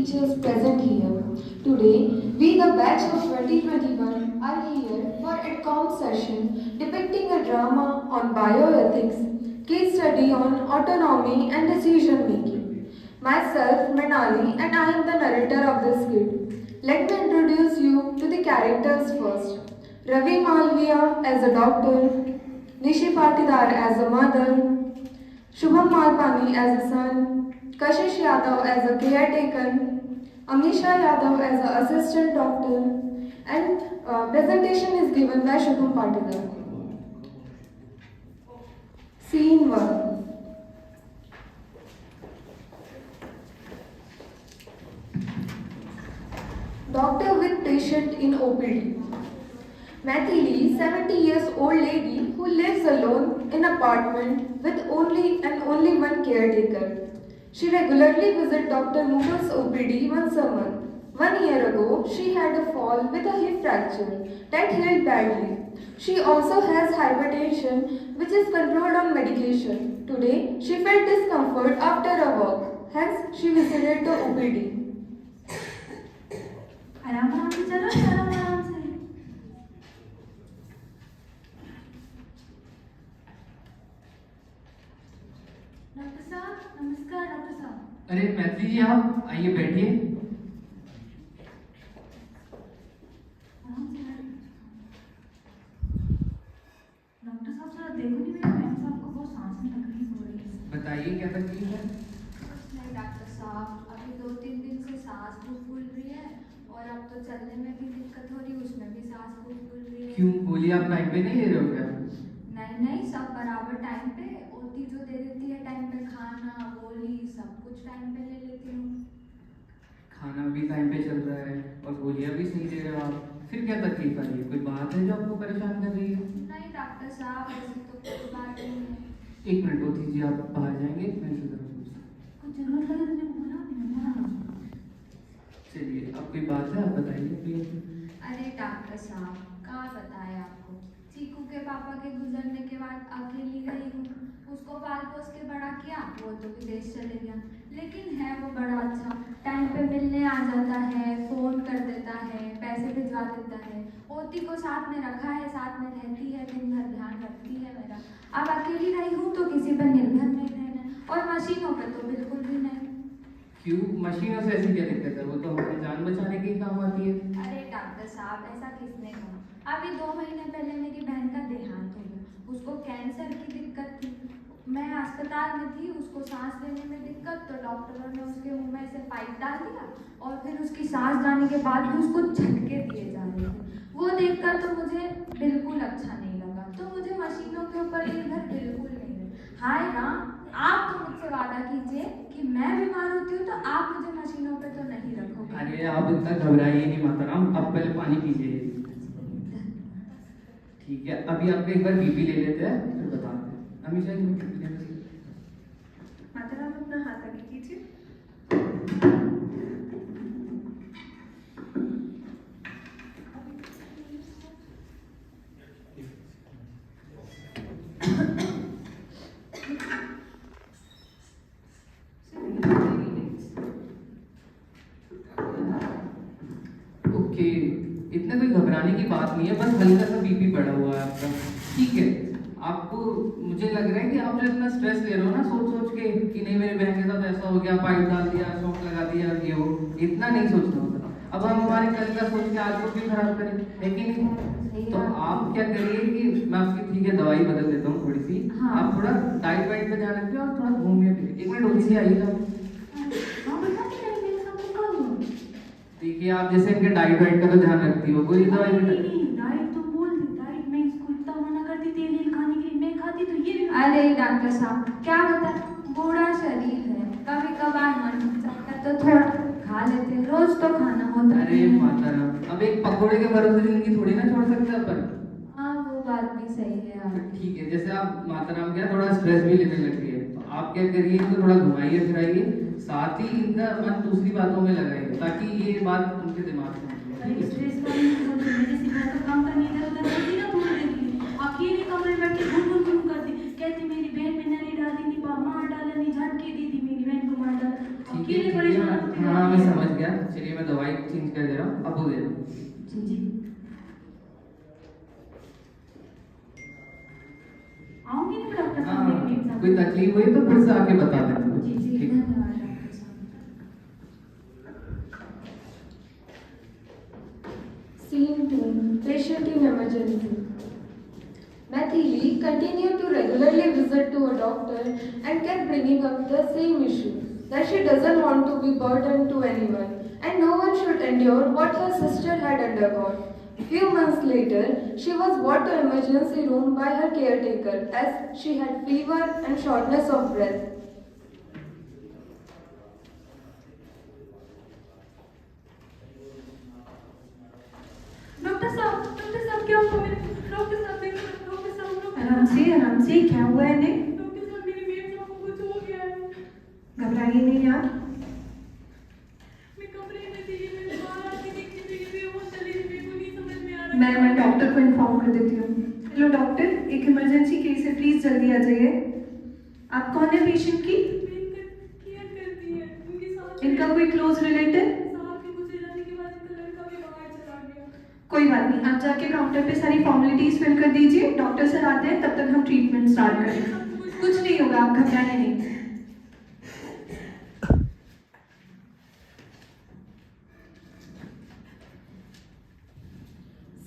teachers present here. Today, we, the batch of 2021, are here for a calm session depicting a drama on bioethics, case study on autonomy and decision making. Myself, Manali, and I am the narrator of this skit. Let me introduce you to the characters first. Ravi Malviya as a doctor, Nishi Patidar as a mother, Shubham Malpani as a son, Kashish Yadav as a caretaker, Amisha Yadav as an assistant doctor, and presentation is given by Shubham Patidar. Scene 1. Doctor with patient in OPD. Mathili, 70 years old lady who lives alone in apartment with only one caretaker. She regularly visits Dr. Mughal's OPD once a month. 1 year ago, she had a fall with a hip fracture that healed badly. She also has hypertension which is controlled on medication. Today, she felt discomfort after a walk. Hence, she visited the OPD. आराम से चलो, आराम से। Doctor साहब, नमस्कार doctor साहब। अरे मैथिली जी, आप आइए बैठिए। डॉक्टर साहब जरा देखो नहीं, मेरे बहन साहब को बहुत सांस में तकलीफ हो रही है। बताइए क्या तकलीफ है? नहीं डॉक्टर साहब, अभी 2-3 दिन से सांस खूब फूल रही है और अब तो चलने में भी दिक्कत हो रही है, उसमें भी सांस खूब फूल रही है। क्यों, गोली आप टाइम पे नहीं ले रहे हो क्या? नहीं, सब बराबर टाइम पे। ओटी जो दे देती है टाइम पे, खाना गोली सब कुछ टाइम पे ले लेती हूँ। खाना भी टाइम पे चल रहा है और गोलियां भी सही दे रहे हो आप, फिर क्या तकलीफ आ रही है? कोई बात है जो आपको परेशान कर रही है? नहीं डॉक्टर साहब, ऐसी तो कोई बात नहीं है। 1 मिनट होती जी, आप बाहर जाएंगे, मैं इसे जरा पूछता हूँ। कुछ जरूरत लगे तो मुझे बुला देना। चलिए, अब कोई बात है, आप बताइए प्लीज। अरे डॉक्टर साहब, कहाँ बताए आपको, चीकू के पापा के गुजरने के बाद अकेली रही हूँ। उसको पाल पोस के बड़ा किया, वो तो विदेश चले गया, लेकिन है वो बड़ा अच्छा, टाइम पे मिलने आ जाता है, फोन कर देता है, पैसे भिजवा देता है। ओती को साथ में रखा है, साथ में रहती है, दिन भर ध्यान रखती है मेरा। अब अकेली रही हूँ तो किसी पर निर्भर नहीं रहना, और मशीनों पर तो बिल्कुल भी नहीं। क्यों, मशीनों से ऐसी क्या दिक्कत है? वो तो हमारी जान बचाने के ही काम आती है। अरे डॉक्टर साहब, ऐसा किसने कहा? अभी 2 महीने पहले मेरी बहन का देहांत हो गया, उसको कैंसर की दिक्कत थी। मैं अस्पताल में थी, उसको सांस लेने में दिक्कत, तो डॉक्टरों ने उसके मुंह में से पाइप डाल दिया और फिर उसकी सांस जाने के बाद भी उसको झटके दिए जा रहे थे। वो देखकर तो मुझे बिल्कुल अच्छा नहीं लगा, तो मुझे मशीनों के ऊपर निर्भर बिल्कुल नहीं है। हाय ना, आप तो मुझसे वादा कीजिए कि मैं बीमार होती हूँ तो आप मुझे मशीनों पे तो नहीं रखोगे। अरे आप इतना घबराइए नहीं माताराम, आप पहले पानी पीजिए। ठीक है, अभी आपका एक बार बीपी ले लेते हैं, फिर बताते हैं। अमीशा जी, माताराम, अपना हाथ आगे कीजिए। ओके, इतना कोई घबराने की बात नहीं है, बस हल्का सा बीपी बढ़ा हुआ है आपका। ठीक है, आपको मुझे लग रहा है कि आप जो इतना स्ट्रेस ले रहे हो ना सोच सोच के कि नहीं मेरे बहन के साथ ऐसा हो गया, पाइप डाल दिया, शॉक लगा दिया, ये हो, इतना नहीं सोचना होता। अब हम हमारे कल का सोच के आज को क्यों खराब करें, है कि नहीं? तो आप क्या करिए कि मैं आपकी ठीक है दवाई बदल देता हूँ थोड़ी सी। हाँ। आप थोड़ा डाइट वाइट पे ध्यान रखिए और थोड़ा घूमिए फिरिए। 1 मिनट होती सी आइएगा। देखिए, आप जैसे इनके डाइट वाइट का तो ध्यान रखती हो, कोई दवाई डाइट तो बोल दी, डाइट मैं इसको इतना मना करती तेल खाने के लिए, मैं खाती तो ये भी। अरे डॉक्टर साहब, क्या बता, बूढ़ा शरीर है, कभी कभार मन चाहता है तो थोड़ा खा लेते हैं, रोज तो खाना होता अरे नहीं है। माताराम, अब एक पकोड़े के भरोसे जिंदगी थोड़ी ना छोड़ सकते अपन। हाँ, वो बात भी सही है तो आपकी। ठीक है, जैसे आप माताराम क्या थोड़ा स्ट्रेस भी लेने लग गई है, तो आप क्या करिए, इनको थोड़ा घुमाइए फिराइए, साथ ही इनका मन दूसरी बातों में लगाइए ताकि ये बात उनके दिमाग में आए। स्ट्रेस वाली मेरे से घर का काम करने इधर उधर होती ना पूरे दिन, अकेले कमरे में बैठ के घूम घूम करती, कहती मेरी बहन पे नली डाली नहीं, मार डाला नहीं, झटके दी थी मेरी बहन को मार डाला, अकेले परेशान होती। हाँ, मैं समझ गया। चलिए मैं दवाई चेंज कर दे रहा हूँ, अब वो दे रहा हूँ। जी जी। आऊंगी ना डॉक्टर साहब मेरी मेम साहब। कोई तकलीफ हुई तो फिर से आके बता देना। जी जी, ठीक। धन्यवाद डॉक्टर साहब। Scene 2. Patient in emergency. Mathili continued to regularly visit to a doctor and kept bringing up the same issue, that she doesn't want to be burdened to anyone and no one should endure what her sister had undergone. Few months later, she was brought to emergency room by her caretaker as she had fever and shortness of breath. Doctor साहब क्या हुआ मेरे? Doctor साहब देखो, doctor साहब आराम से, क्या हुआ है इन्हें? डॉक्टर साहब मेरी मेम साहब को कुछ हो गया है। घबराइए नहीं यार। मैं कमरे में थी, मैं बाहर आके देखने लगी, बेहोश चली गई, मेरे को नहीं समझ में आ रहा। मैं डॉक्टर को इन्फॉर्म कर देती हूँ। हेलो डॉक्टर, एक इमरजेंसी केस है, प्लीज जल्दी आ जाइए। आप कौन है पेशेंट की? इनका कोई क्लोज रिलेटिव? कोई बात नहीं, आप जाके काउंटर पे सारी फॉर्मेलिटीज फिल कर दीजिए, डॉक्टर सर आते हैं, तब तक हम ट्रीटमेंट स्टार्ट करें। कुछ नहीं होगा, आप घबराए नहीं।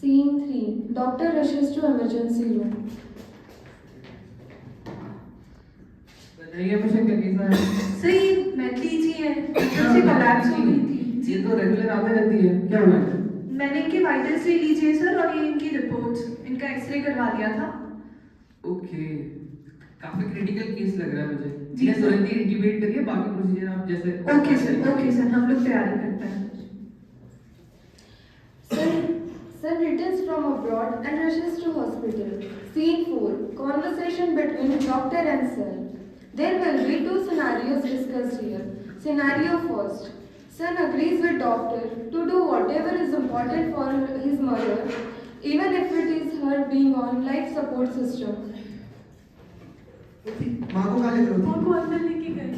Scene 3. Doctor rushes to emergency room. बताइए पेशेंट का कैसा है? सही, मैथिली जी है, एकदम से कोलैप्स हो गई थी। ये तो रेगुलर आते रहती है, क्या हुआ है? मैंने इनके वाइटल्स ले ली थे सर, और ये इनकी रिपोर्ट्स, इनका एक्सरे करवा दिया था। ओके, काफी क्रिटिकल केस लग रहा है मुझे। जी इन्हें सर। तुरंत ही इंटीमेट करिए, बाकी प्रोसीजर आप जैसे। ओके सर, हम लोग तैयारी करते हैं। Son returns from abroad and rushes to hospital. Scene 4. Conversation between doctor and son. There will be two scenarios discussed here. Scenario first. Son agrees with doctor to do whatever is important for his mother, even if it is her being on life support system. माँ को कहाँ ले गए? माँ को अंदर लेके गए।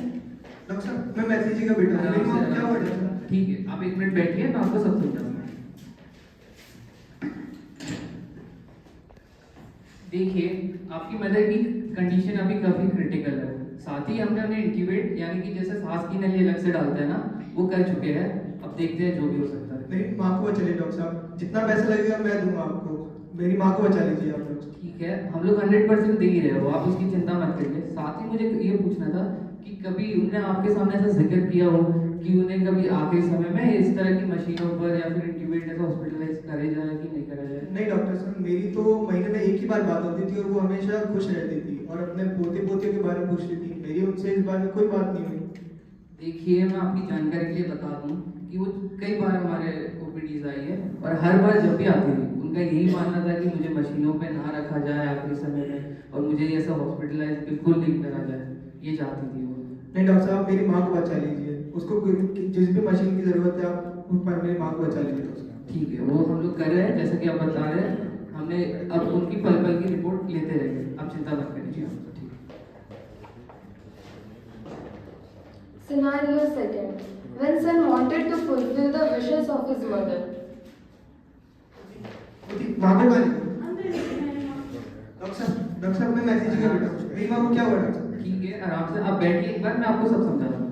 डॉक्टर साहब, मैं मैथिली जी का बेटा हूँ, मेरी माँ को क्या हुआ है? ठीक है, आप एक मिनट बैठिए, मैं आपको सब समझाऊंगा। देखिए, आपकी मदर की कंडीशन अभी काफी क्रिटिकल है। साथ ही हमने उन्हें इंटीबेट यानी कि जैसे सांस की नली अलग से डालते हैं ना, वो कर चुके हैं। अब देखते हैं जो भी हो सकता है। मेरी माँ को बचा लीजिए डॉक्टर साहब, जितना पैसा लगेगा मैं दूंगा आपको, मेरी माँ को बचा लीजिए आप लोग। ठीक है, हम लोग 100% दे ही रहे हो, आप उसकी चिंता मत करिए। साथ ही मुझे ये पूछना था कि कभी उन्होंने आपके सामने ऐसा जिक्र किया हो कि उन्हें कभी आखिरी समय में इस तरह की मशीनों पर या फिर इंटीबेट ऐसा हॉस्पिटलाइज करे जाए कि नहीं करा जाए? नहीं डॉक्टर साहब, मेरी तो महीने में एक ही बार बात होती थी और वो हमेशा खुश रहती थी और अपने पोते पोते के बारे में पूछती थी। मेरी उनसे इस बारे में कोई बात नहीं हुई। देखिए, मैं आपकी जानकारी के लिए बता दूं कि वो कई बार हमारे ओपीडीज आई है और हर बार जब भी आती थी उनका यही मानना था कि मुझे मशीनों पे ना रखा जाए आखिरी समय में, और मुझे ऐसा हॉस्पिटलाइज बिल्कुल नहीं करा जाए, ये चाहती थी वो। नहीं डॉक्टर साहब, मेरी माँ को बचा लीजिए, उसको जिस भी मशीन की जरूरत है आप उन पर मेरी माँ को बचा लीजिए डॉक्टर साहब। ठीक है, वो हम लोग कर रहे हैं जैसा कि आप बता रहे हैं। हमने अब उनकी पल पल की रिपोर्ट लेते रहेंगे, आप चिंता मत करिए। ठीक है। Scenario second. When son wanted to fulfill the wishes of his mother. माँ को कहाँ ले गए? अंदर लेके गए माँ। डॉक्टर साहब, मैं मैथिली जी का बेटा हूँ, मेरी माँ को क्या हुआ डॉक्टर साहब? ठीक है, आराम से आप बैठिए, एक बार मैं आपको सब समझा दूँ।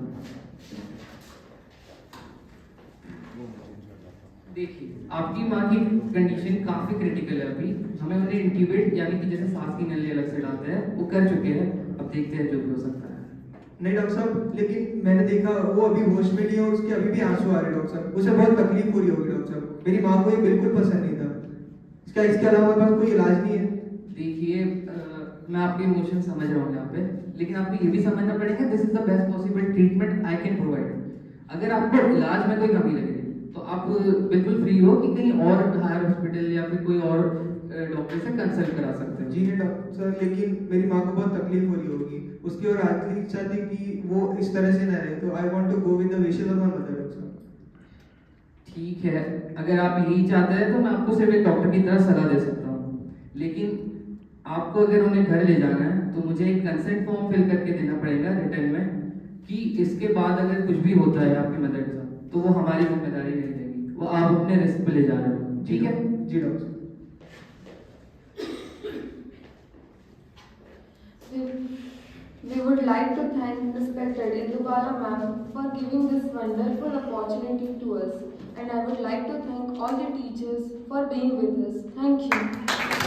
देखिए, आपकी माँ की कंडीशन काफी क्रिटिकल है अभी। हमें उन्हें इंटीबेट यानी कि जैसे सांस की नली अलग से डालते हैं वो कर चुके हैं। अब देखते हैं जो भी हो सकता है। नहीं डॉक्टर साहब, लेकिन मैंने देखा वो अभी होश में नहीं है और उसके अभी भी आंसू आ रहे हैं डॉक्टर साहब, उसे बहुत तकलीफ हो रही होगी डॉक्टर साहब। मेरी माँ को ये बिल्कुल पसंद नहीं था। इसके अलावा मेरे पास कोई इलाज नहीं है। देखिए, मैं आपके इमोशन समझ रहा हूँ यहाँ पे, लेकिन आपको ये भी समझना पड़ेगा this is the best possible treatment I can provide. अगर आपको इलाज में कोई कमी लगे तो आप बिल्कुल फ्री हो कि कहीं और हायर हॉस्पिटल या फिर कोई और डॉक्टर से कंसल्ट करा सकते हैं। जी नहीं डॉक्टर साहब, लेकिन मेरी माँ को बहुत तकलीफ हो रही होगी, उसकी और आखिरी इच्छा थी कि वो इस तरह से न रहे, तो I want to go with the wishes of my mother doctor साहब। ठीक है, अगर आप यही चाहते हैं तो मैं आपको सिर्फ एक डॉक्टर की तरह सलाह दे सकता हूँ, लेकिन आपको अगर उन्हें घर ले जाना है तो मुझे एक कंसेंट फॉर्म फिल करके देना पड़ेगा रिटर्न में कि इसके बाद अगर कुछ भी होता है आपकी मदर के साथ तो वो हमारी जिम्मेदारी नहीं रहेगी, वो आप अपने रिस्क पे ले जा रहे हो, ठीक है? जी doctor. We would like to thank respected Indubala ma'am for giving this wonderful opportunity to us, and I would like to thank all the teachers for being with us. Thank you.